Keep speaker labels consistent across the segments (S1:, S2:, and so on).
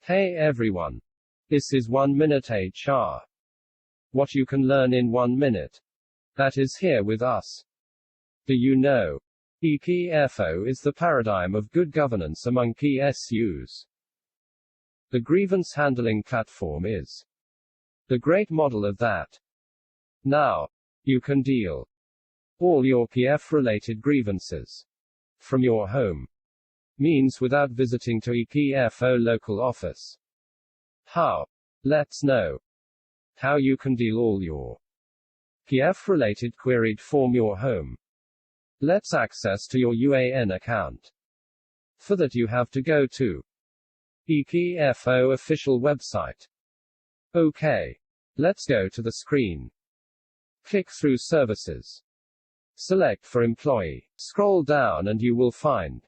S1: Hey everyone. This is 1 Minute HR. What you can learn in 1 minute. That is here with us. Do you know? EPFO is the paradigm of good governance among PSUs. The grievance handling platform is the great model of that. Now, you can deal all your PF-related grievances from your home. Means without visiting to EPFO local office. How? Let's know how you can deal all your PF-related queried from your home. Let's access to your UAN account. For that you have to go to EPFO official website. Okay. Let's go to the screen. Click through services. Select for employee. Scroll down and you will find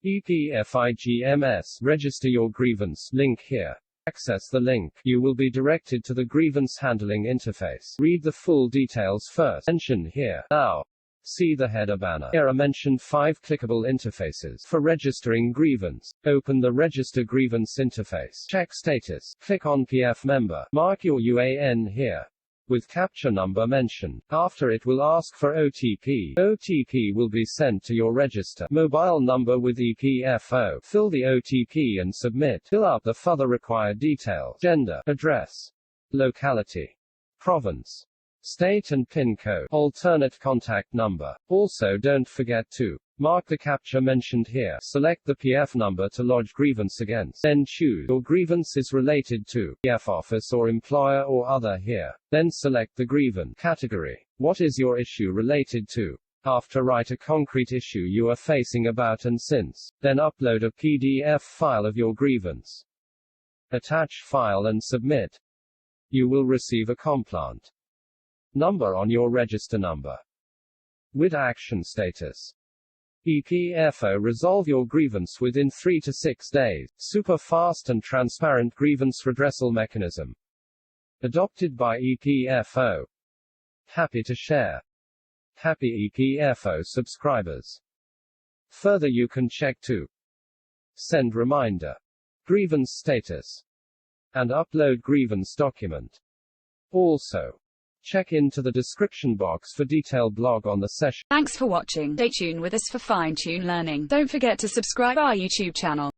S1: EPFO GMS, register your grievance, link here. Access the link. You will be directed to the grievance handling interface. Read the full details first. Mention here. Now, see the header banner. Here are mentioned 5 clickable interfaces for registering grievance. Open the Register Grievance interface. Check status. Click on PF member. Mark your UAN here with capture number mentioned. After it will ask for OTP. OTP will be sent to your register mobile number with EPFO. Fill the OTP and submit. Fill out the further required details: gender, address, locality, province, state and PIN code, alternate contact number. Also don't forget to mark the capture mentioned here. Select the PF number to lodge grievance against. Then choose your grievance is related to PF office or employer or other here. Then select the grievance category. What is your issue related to? After write a concrete issue you are facing about and since. Then upload a PDF file of your grievance. Attach file and submit. You will receive a complaint number on your register number with action status. EPFO resolve your grievance within 3 to 6 days. Super fast and transparent grievance redressal mechanism. Adopted by EPFO. Happy to share. Happy EPFO subscribers. Further you can check to send reminder, grievance status, and upload grievance document. Also, check into the description box for detailed blog on the session.
S2: Thanks for watching. Stay tuned with us for fine-tune learning. Don't forget to subscribe our YouTube channel.